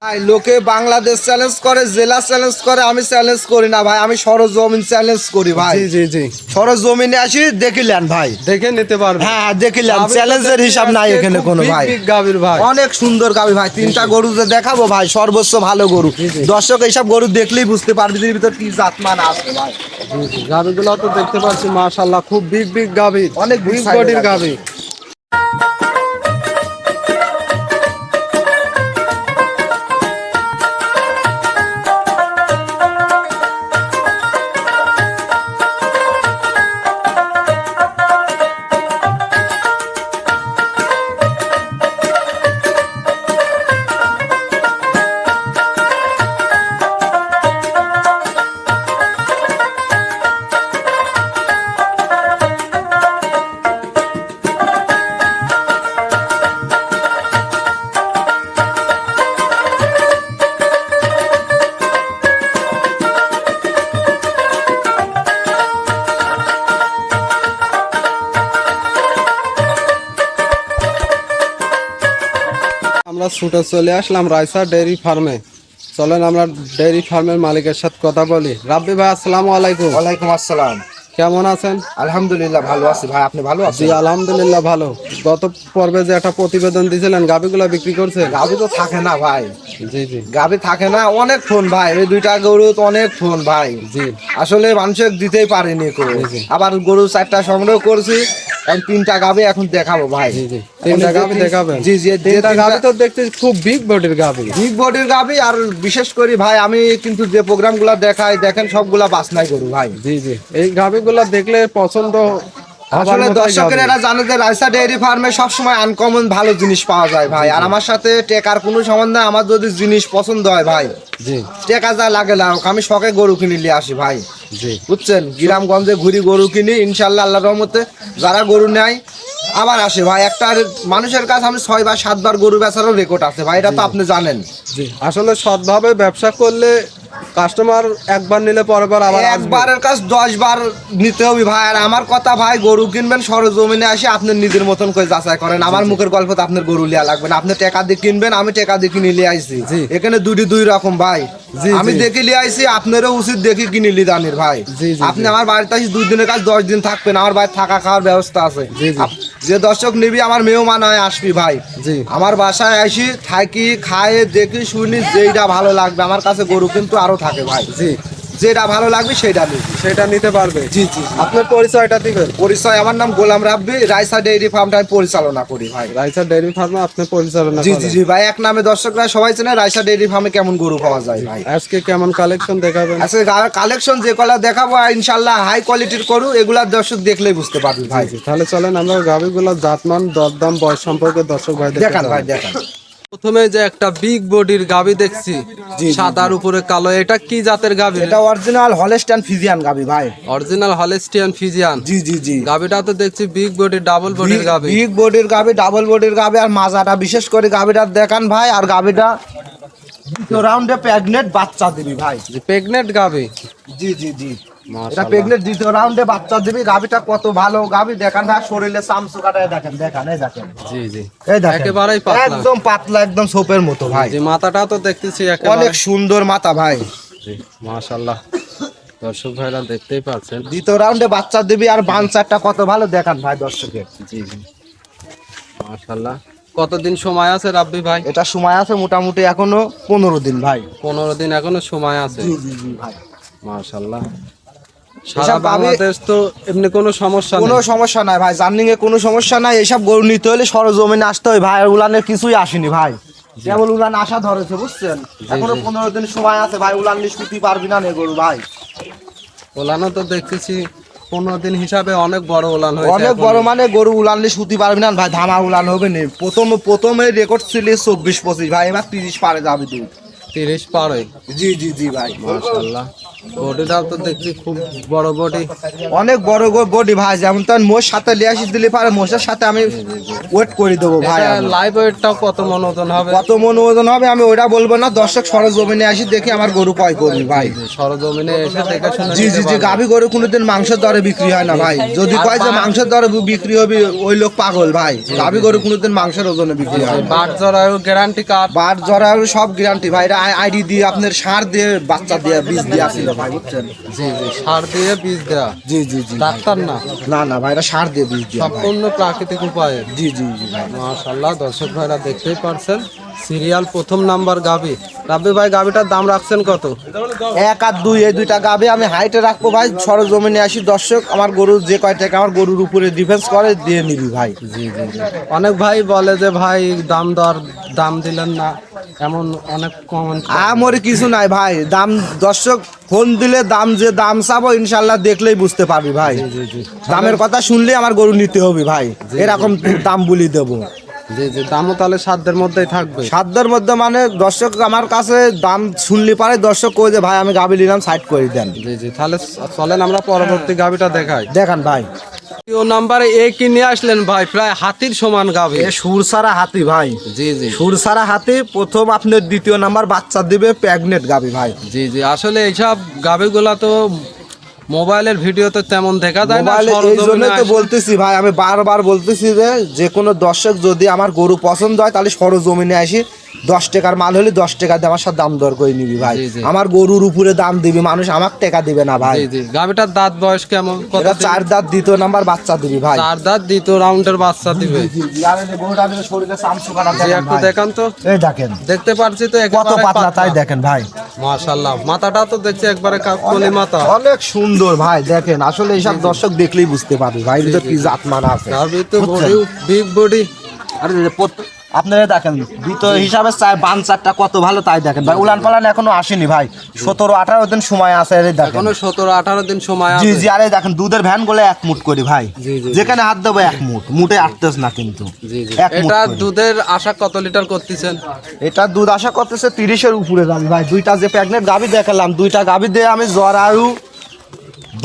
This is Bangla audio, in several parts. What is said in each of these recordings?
ভাই লোকে বাংলাদেশ চ্যালেঞ্জ করে, জেলা চ্যালেঞ্জ করে, আমি চ্যালেঞ্জ করি না ভাই, আমি সরজমিন চ্যালেঞ্জ করি ভাই। জি জি জি সরজমিনে আসি দেখিলেন ভাই, দেখে নিতে পারবে। হ্যাঁ দেখিলাম, চ্যালেঞ্জের হিসাব নাই এখানে কোনো ভাই। গাভীর ভাই অনেক সুন্দর গাভী ভাই, তিনটা গরু যে দেখাবো ভাই, সর্বোচ্চ ভালো গরু। দর্শক এইসব গরু দেখলেই বুঝতে পারবে এর ভিতর কি জাতমান আছে ভাই। গাভীগুলো তো দেখতে পাচ্ছি মাশাআল্লাহ, খুব বিগ গাভী, অনেক বিগ বডির গাভী। আমরা ছুটে চলে আসলাম রাইসা ডেইরি ফার্মে। চলেন আমরা ডেইরি ফার্মের মালিকের সাথে কথা বলি। রাব্বি ভাই আসসালামু আলাইকুম। ওয়ালাইকুম আসসালাম। কেমন আছেন? আলহামদুলিল্লাহ ভালো আছি ভাই, আপনি ভালো জি আছেন? আলহামদুলিল্লাহ ভালো। গত পর্বে যে একটা প্রতিবেদন দিয়েছিলেন গাভীগুলো বিক্রি করছে। গাভী তো থাকে না ভাই, জি জি গাভী থাকে না, অনেক ফোন ভাই, এই দুইটা গরু তো অনেক ফোন ভাই। জি আসলে মানুষের দিতেই পারিনি কেউ। জি। আবার গরু 4টা সংগ্রহ করছি, এখন 3টা গাভী এখন দেখাবো ভাই। জি জি তিনটা গাভী দেখাবেন? জি জি, তিনটা গাভী তো দেখতে খুব বিগ বডির গাভী। বিগ বডির গাভী, আর বিশেষ করে ভাই আমি কিন্তু যে প্রোগ্রামগুলো দেখাই দেখেন সবগুলা বাছনাই গরু ভাই। জি জি এই গাভীগুলো দেখলে পছন্দ। আসলে দর্শকের এরা জানে যে রাইসা ডেইরি ফার্মে সবসময় আনকমন ভালো জিনিস পাওয়া যায় ভাই। আর আমার সাথে টেকার কোনো সম্বন্ধ নাই, আমার যদি জিনিস পছন্দ হয় ভাই, জি টেকা যা লাগে না, আমি শখে গরু কিনে নিয়ে আসি ভাই। জি বুঝছেন, গ্রামগঞ্জে ঘুরি গরু কিনি, ইনশাল্লাহ আল্লাহর রহমতে যারা গরু নেয় আবার আসে ভাই। একটা মানুষের কাছে আমি 6 বা 7 বার গরু বেচারও রেকর্ড আছে ভাই, এটা তো আপনি জানেন। জি আসলে সৎভাবে ব্যবসা করলে কাস্টমার একবার নিলে পরের আবার একবারের কাজ 10 বার নিতে হবে ভাই। আর আমার কথা ভাই, গরু কিনবেন সরজমিনে আসে আপনি নিজের মতন করে যাচাই করেন। আমার মুখের গল্প তো আপনার গরু লিয়া লাগবে না, আপনি টাকা দিয়ে কিনবেন, আমি টাকা দিয়ে কিনে লিয়ে আইছি। এখানে দুই রকম ভাই। আমি দেখে লিয়ে আইছি, আপনারও উচিত দেখে কিনে লি দানির ভাই। আপনি আমার বাড়িতে আসি 2 দিনের কাজ 10 দিন থাকবেন, আমার বাড়িতে থাকা খাওয়ার ব্যবস্থা আছে। যে দর্শক নিবি আমার মেহমান হয় আসবি ভাই, আমার বাসায় আসি থাকি খায়ে দেখি শুনি, যেইটা ভালো লাগবে আমার কাছে গরু কিন্তু আরো থাকে ভাই। জি যেটা ভালো লাগবে সেটা নিতে পারবে। জি জি। আপনার পরিচয়টা দিবেন? পরিচয়, আমার নাম গোলাম রাব্বি, রাইসা ডেইরি ফার্মটা আমি পরিচালনা করি ভাই। রাইসা ডেইরি ফার্মে আপনি পরিচালনা জি করেন? জি জি ভাই, এক নামে দর্শকরা সবাই চেনে। রাইসা ডেইরি ফার্মে কেমন গরু পাওয়া যায় ভাই। আজকে কেমন কালেকশন দেখাবেন? আজকে কালেকশন যে কলা দেখাবো ইনশাল্লাহ হাই কোয়ালিটির গরু, এগুলা দর্শক দেখলেই বুঝতে পারবে ভাই। তাহলে চলেন আমরা গাভীগুলো জাতমান, দরদাম, বয়স সম্পর্কে দর্শক ভাই দেখান ভাই দেখান। প্রথমে যে একটা বিগ বডির গাভী দেখছি, সাদার উপরে কালো, এটা কি জাতের গাভী? এটা অরিজিনাল হলস্টাইন ফ্রিজিয়ান গাভী ভাই। Original Holstein Friesian. জি জি জি। গাভীটা তো দেখছি বিগ বডির, ডাবল বডির গাভী। বিগ বডির গাভী, ডাবল বডির গাভী, আর মাজাটা বিশেষ করে গাভীটা দেখান ভাই। আর গাভীটা দ্বিতীয় রাউন্ডে প্রেগনেন্ট বাচ্চা দিবি ভাই। প্রেগনেন্ট গাভী? জি জি জি, এটা প্রেগনেন্ট দ্বিতীয় রাউন্ডে বাচ্চা দিবি। গাভীটা কত ভালো গাভী দেখান ভাই, শরীরে চামচু কাটায় দেখেন, দেখান এই দেখেন। জি জি এই দেখেন একেবারেই পাতলা, একদম পাতলা, একদম সোপের মতো ভাই। যে মাথাটা তো দেখতেছি অনেক সুন্দর মাথা ভাই। জি মাশাআল্লাহ, দর্শক ভাইরা দেখতেই পাচ্ছেন। দ্বিতীয় রাউন্ডে বাচ্চা দিবি, আর বানচারটা কত ভালো দেখান ভাই দর্শকের। জি জি মাশাআল্লাহ। কতদিন সময় আছে রাব্বি ভাই? এটা সময় আছে মোটামুটি এখনো 15 দিন ভাই। 15 দিন এখনো সময় আছে। জি জি জি ভাই মাশাআল্লাহ। সারা বাংলাদেশ তো এমনি কোনো সমস্যা নেই? কোনো সমস্যা নাই ভাই, জার্নিং এ কোনো সমস্যা নাই। এইসব গরু নিতে হলে সরজমিনে আসতে হয় ভাই। আর উলানের কিছুই আসেনি ভাই, কেবল উলান আশা ধরেছে, বুঝছেন। এখনো 15 দিন সময় আছে ভাই, উলান নিয়ে শুতে পারবি না গরু ভাই। ওলানও তো দেখতেছি 15 দিন হিসাবে অনেক বড় ওলান হয়েছে। অনেক বড় মানে গরু উলান নিয়ে শুতে পারবি না ভাই, ধামা উলান হবে না। প্রথমে রেকর্ড ছিল 24-25 ভাই, এবার 30 পারে যাবে তুই। 30 পার হয়? জি জি জি ভাই। মাশাআল্লাহ। বডিটাও তো দেখছি খুব বড় বডি। অনেক বড় বডি ভাই, যেমন তার মোষ সাথে লিয়ে আসি দিলে পারে, মোষের সাথে আমি ওয়েট করে দেবো ভাই। লাইভ ওয়েটটাও কত মন ওজন হবে? কত মন ওজন হবে আমি ওইটা বলবো না, দর্শক সরজমিনে আসি দেখি আমার গরু কয় করবি ভাই। সরজমিনে এসে দেখে শুনে জি জি জি, গাভী গরু কোনোদিন মাংসের দরে বিক্রি হয় না ভাই। যদি কয় যে মাংসের দরে বিক্রি হবে ওই লোক পাগল ভাই। গাভী গরু কোনোদিন মাংসের ওজনে বিক্রি হয় না। বাট জরায়ু গ্যারান্টি কার্ড, বাট জরা সব গ্যারান্টি ভাই। এটা আইডি দিয়ে আপনার সার দিয়ে বাচ্চা দিয়ে বীজ দিয়ে আসছিল ভাই, বুঝছেন? জি জি, সার দিয়ে বীজ দেওয়া, জি জি জি, ডাক্তার না? না না ভাই, এটা সার দিয়ে বীজ দিয়ে ভাই। সম্পূর্ণ প্রাকৃতিক উপায়ে। জি জি জি ভাই। মাশাআল্লাহ, দর্শক ভাইরা দেখতেই পারছেন সিরিয়াল প্রথম নাম্বার গাভী। রাব্বি ভাই গাভীটার দাম রাখছেন কত? 1 আর 2 এই দুইটা গাভী আমি হাইটে রাখবো ভাই। সরজমিনে আসি দর্শক, আমার গরু যে কয় টাকা আমার গরুর উপরে ডিফেন্স করে দিয়ে নিবি ভাই। জি জি জি। অনেক ভাই বলে যে ভাই দাম দিলেন না, এমন অনেক কমেন্ট। আমারই কিছু নাই ভাই, দাম দর্শক ফোন দিলে দাম যে দাম চাবো ইনশাল্লাহ দেখলেই বুঝতে পারবি ভাই। জি জি, দামের কথা শুনলে আমার গরু নিতে হবে ভাই, এরকম দাম বলি দেবো। জি জি, দামও তাহলে সাধ্যের মধ্যেই থাকবে। সাধ্যের মধ্যে মানে দর্শক আমার কাছে দাম শুনলে পারে, দর্শক কই যে ভাই আমি গাভী নিলাম সাইড করে দেন। জি জি, তাহলে চলেন আমরা পরবর্তী গাভীটা দেখাই। দেখান ভাই। ও নাম্বারে কি নিয়ে আসলেন ভাই? প্রায় হাতির সমান গাভী। এ সুরসারা হাতি ভাই। জি জি, সুরসারা হাতি প্রথম আপনার দ্বিতীয় নাম্বার বাচ্চা দিবে, প্রেগনেন্ট গাভী ভাই। জি জি, আসলে এইসব গাভীগুলা তো মোবাইলের ভিডিওতে তেমন দেখা যায় না। মোবাইলে এই জন্যই তো বলতেছি ভাই, আমি বারবার বলতেছি যে কোনো দর্শক যদি আমার গরু পছন্দ হয় তাহলে সরজমিনে আসি, 10 টাকার মাল হলে 10 টাকা দিয়ে আমার সাথে দাম দর করে নিবি ভাই। জি, জি। আমার গরুর উপরে দাম দিবি, মানুষ আমার টাকা দিবে না ভাই। জি জি, গাভীটার দাঁত বয়স কেমন? কত এটা দিন? 4 দাঁত দ্বিতীয় নাম্বার বাচ্চা দিবি ভাই। 4 দাঁত দ্বিতীয় রাউন্ডের বাচ্চা দিবে। আর এই যে গরুটা আমি শরীরে চামচুকাটা জি, দেখেন একটু ভাই। দেখান তো। এই দেখেন দেখতে পারছি তো কত একেবারে পাতলা, তাই দেখেন ভাই। মাশাআল্লাহ, মাথাটা তো দেখছি একবারে কলি মাথা। অনেক সুন্দর ভাই, দেখেন আসলে এইসব দর্শক দেখলেই বুঝতে পারবে ভাই এর কি জাত মানা আছে। গাভী তো বুঝছেন? Body, big body. আরে আপনারা দেখেন দ্বিতীয় হিসাবে বান চারটা কত ভালো, তাই দেখেন ভাই। উলান পালান এখনো আসেনি ভাই, 17-18 দিন সময় আছে। আরে দেখেন এখনো 17-18 দিন সময় জি আছে। জি, আরে দেখেন দুধের ভ্যান গুলো 1 মুঠ করে ভাই। জি, জি, যেখানে হাত দেবো 1 মুঠ, মুঠে আটতেছ না কিন্তু। জি জি, 1 মুঠ এটা করে। দুধের আশা কত লিটার করতেছেন? এটা দুধ আশা করতেছে 30-এর উপরে যাবে ভাই। দুইটা যে প্রেগনেন্ট গাভী দেখালাম, দুইটা গাভী দিয়ে আমি জরায়ু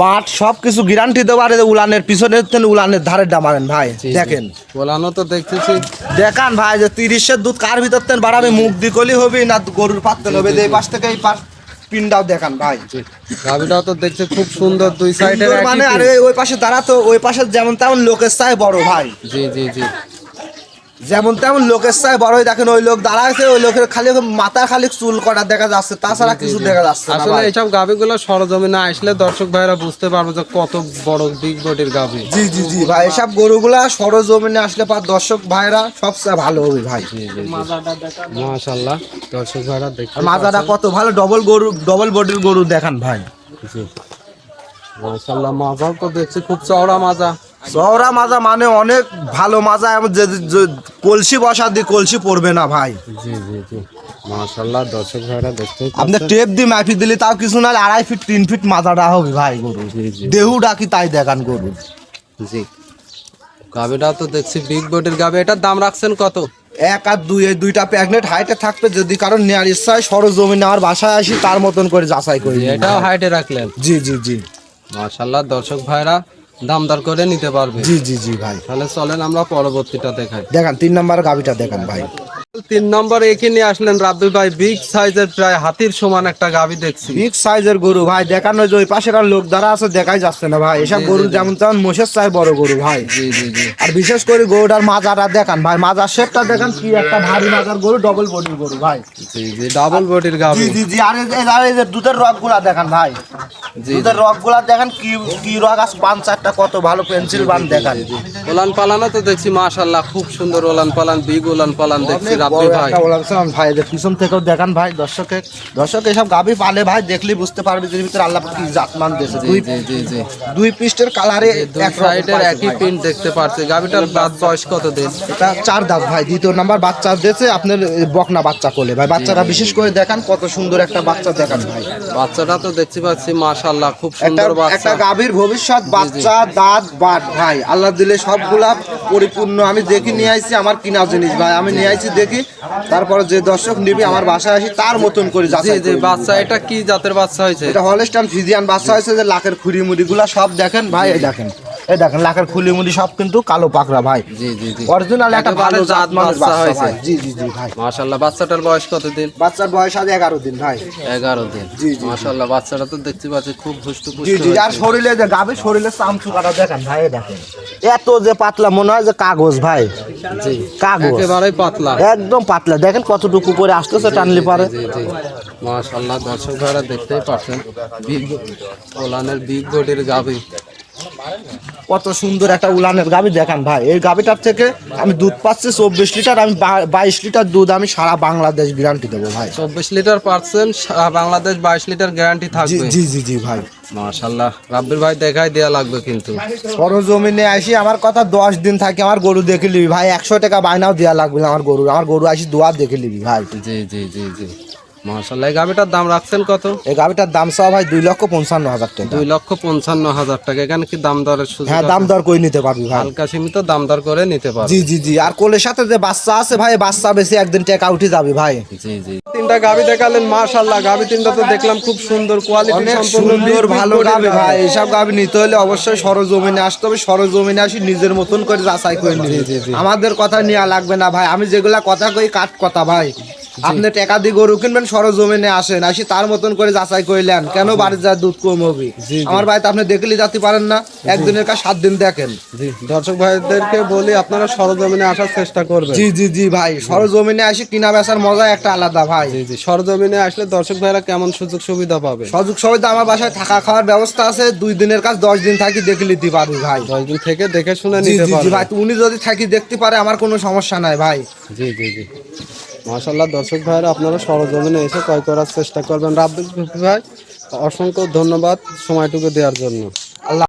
বাট সব কিছু গ্যারান্টি দেবো। আর উলানের পিছনে উলানের ধারে ডামারেন ভাই, দেখেন বলানো তো দেখতেছি। দেখান ভাই যে 30-এর দুধ কার ভিতর তেন বাড়াবে, মুখ দি কলি হবে না গরুর পাততেন হবে। এই পাশ থেকে এই পাশ পিনটাও দেখান ভাই। গাভীটাও তো দেখছি খুব সুন্দর, দুই সাইডের সুন্দর মানে, আরে ওই পাশে দাঁড়াতো, ওই পাশে যেমন তেমন লোকের চাই বড় ভাই। জি জি জি, যেমন তেমন লোকের চাই বড়। দেখেন ওই লোক দাঁড়াইছে, ওই লোকের খালি মাথা খালি চুল কটা দেখা যাচ্ছে, তাছাড়া কিছু দেখা যাচ্ছে না আসলে ভাই। এইসব গাভীগুলো সরজমিনে আসলে দর্শক ভাইরা বুঝতে পারবে যে কত বড় বিগ বডির গাভী। জি জি জি ভাই, এসব গরুগুলা সরজমিনে আসলে পার দর্শক ভাইরা সবচেয়ে ভালো হবে ভাই। মাশাআল্লাহ, দর্শক ভাইরা দেখতে আর মাজাটা কত ভালো, ডবল গরু, ডবল বডির গরু দেখান ভাই। জি, মাশাআল্লাহ, মাজাও তো দেখছি খুব চওড়া মাজা। চওড়া মাজা মানে অনেক ভালো মাজা, এমন যে কলসি বসা দিয়ে কলসি পড়বে না ভাই। জি জি জি, মাশাআল্লাহ, দর্শক ভাইরা দেখতে আপনি টেপ দিয়ে মাপি দিলে তাও কিছু না, 2.5 ফিট 3 ফিট মাজাটা হবে ভাই গরু। জি জি দেহু ডাকি তাই দেখান গরু। জি, গাভীটা তো দেখছি বিগ বডির গাভী। এটার দাম রাখছেন কত? 1 আর 2 এই দুইটা প্রেগনেন্ট হাইটে থাকবে, যদি কারণ নেওয়ার ইচ্ছা হয় সরজমিনে আমার বাসায় আসি, তার মতন করে যাচাই করি। এটাও হাইটে রাখলেন? জি জি জি, মাশাআল্লাহ, দর্শক ভাইরা দাম দর করে নিতে পারবে। জি জি জি ভাই। তাহলে চলেন আমরা পরবর্তীটা দেখাই। দেখান 3 নাম্বার গাবিটা দেখান ভাই। 3 নম্বরে এখানে আসলেন রাব্বি ভাই, বিগ সাইজের প্রায় হাতির সমান একটা গাভী দেখছি। বিগ সাইজের গরু ভাই, দেখানো যে ওই পাশের আর লোক দ্বারা আছে দেখাই যাচ্ছে না ভাই। এসব গরু যেমন তেমন মোষের চাই বড় গরু ভাই। জি জি জি, আর বিশেষ করে গরুটার মাজাটা দেখান ভাই, মাজার শেপটা দেখান, কি একটা ভারী মাজার গরু, ডবল বডির গরু ভাই। জি জি, ডাবল বডির জি গাভী। জি জি, আর এই যে দুধের রগগুলা দেখান ভাই। জি, দুধের রগগুলা দেখেন, কি কি রগ আছে, 5-4টা কত ভালো পেন্সিল বান দেখান। ওলান পালানো তো দেখছি মাশাআল্লাহ, খুব সুন্দর ওলান পালান, বিগ ওলান পালান দেখছি অনেক রাব্বি বড় ভাই। একটা ওলান ভাই, এদের পিছন থেকেও দেখান ভাই। দর্শক এসব গাভী পালে ভাই, দেখলেই বুঝতে পারবে যে ভিতরে আল্লাহ কি জাতমান দিয়েছে। জি জি জি জি, দুই পৃষ্ঠের কালারে দুই সাইডের একই প্রিন্ট দেখতে পাচ্ছি। গাভীটার দাঁত বয়স কত দিন? এটা 4 দাঁত ভাই, দ্বিতীয় নাম্বার বাচ্চা দিয়েছে আপনার বকনা বাচ্চা কোলে ভাই। বাচ্চাটা বিশেষ করে দেখান, কত সুন্দর একটা বাচ্চা দেখান ভাই। বাচ্চাটা তো দেখতে পাচ্ছি মাশাআল্লাহ, খুব একটা সুন্দর বাচ্চা। একটা গাভীর ভবিষ্যৎ বাচ্চা, দাঁত বাট ভাই আল্লাহ দিলে সবগুলা পরিপূর্ণ। আমি দেখি নিয়ে আইছি, আমার কিনা জিনিস ভাই, আমি নিয়ে আইছি দেখি দেখি, তারপরে যে দর্শক নিবি আমার বাসায় আসি তার মতন করে জি যাচাই জি করে বাচ্চা এটা কি জাতের বাচ্চা হয়েছে? এটা হলস্টাইন ফ্রিজিয়ান বাচ্চা হয়েছে, যে লাখের খুঁড়ি মুড়িগুলা সব দেখেন ভাই, এই দেখেন লাখের খুলি মুড়ি সব কিন্তু কালো পাকড়া ভাই, জি জি জি অরিজিনাল একটা একেবারে ভালো জাত জাত মানের বাচ্চা বাচ্চা হয়েছে। ভাই। জি জি জি ভাই, মাশাআল্লাহ। বাচ্চাটার বয়স কত দিন? বাচ্চার বয়স আজ 11 দিন ভাই। 11 দিন। জি, জি। মাশাআল্লাহ, বাচ্চাটা তো দেখতে পাচ্ছি খুব জি হুষ্টপুষ্ট জি, আর হয়েছে। শরীরে যে গাবে শরীরে চামচুকাটা দেখেন ভাই, এই দেখেন এত যে পাতলা মনে হয় যে কাগজ ভাই, জি কাগজ একেবারেই পাতলা। একদম পাতলা, দেখেন কতটুকু করে আসতেছে টানলি পারে। জি জি মাশাআল্লাহ, দর্শক ভাইরা দেখতেই পাচ্ছেন বিগ ওলানের বিগ বডির গাভী। কত সুন্দর একটা উলানের গাবি দেখেন ভাই, এই গাবিটার থেকে আমি দুধ পাচ্ছি 24 লিটার, আমি 22 লিটার দুধ আমি সারা বাংলাদেশ গ্যারান্টি দেবো ভাই। 24 litre percent Bangladesh, 22 litre guarantee জি থাকবে। জি জি জি ভাই, মাশাআল্লাহ, রাব্বির ভাই দেখাই দেয়া লাগবে কিন্তু। সরজমিনে আসি আমার কথা 10 দিন থাকে আমার গরু দেখে নিবি ভাই, 100 টাকা বায়নাও দেওয়া লাগবে না আমার গরু আসি দোয়া দেখে নিবি ভাই। জি জি জি জি মাশাআল্লাহ। এই গাভিটার দাম রাখছেন কত? এই গাবিটার দাম চাও ভাই 2,55,000 টাকা। 2,55,000 টাকা। এখানে কি দাম দরের সুযোগ হ্যাঁ, আছে? দাম দর করে নিতে পারবি ভাই। হালকা সীমিত দাম দর করে নিতে পারবে। জি জি জি, আর কোলের সাথে যে বাচ্চা আছে ভাই, বাচ্চা বেশি একদিন টাকা উঠে যাবে ভাই। জি জি তিনটা গাভি দেখালেন, মাশাআল্লাহ। গাভি তিনটা তো দেখলাম খুব সুন্দর কোয়ালিটি অনেক সম্পন্ন, সুন্দর big ভালো body গাবি ভাই, এইসব গাবি নিতে হলে অবশ্যই সরজমিনে আসতে হবে, সরজমিনে আসি নিজের মতন করে যাচাই করে নিবি। জি, জি। আমাদের কথা নেওয়া লাগবে না ভাই, আমি যেগুলা কথা কই কাট কথা ভাই। আপনি টাকা দিয়ে গরু কিনবেন, সরজমিনে আসেন, আসি তার মতন করে যাচাই করলেন, কেন বাড়ির যা দুধ কম হবে? জি। আমার বাড়িতে আপনি দেখলে যেতে পারেন না, একদিনের কাজ 7 দিন দেখেন। জি দর্শক ভাইদেরকে বলি আপনারা সরজমিনে আসার চেষ্টা করবেন। জি জি জি ভাই, সরজমিনে আসি কিনা বেচার মজা একটা আলাদা ভাই। জি জি সরজমিনে আসলে দর্শক ভাইরা কেমন সুযোগ সুবিধা পাবে? সুযোগ সুবিধা আমার বাসায় থাকা খাওয়ার ব্যবস্থা আছে, 2 দিনের কাজ 10 দিন থাকি দেখে নিতে পারবি ভাই। 10 দিন থেকে দেখে শুনে জি নিতে জি জি পারবে। ভাই, উনি যদি থাকি দেখতে পারে আমার কোনো সমস্যা নাই ভাই। জি জি জি মাশাআল্লাহ, দর্শক ভাইরা আপনারা সরজমিনে এসে ক্রয় করার চেষ্টা করবেন। রাব্বিল ভাই অসংখ্য ধন্যবাদ সময়টুকু দেওয়ার জন্য।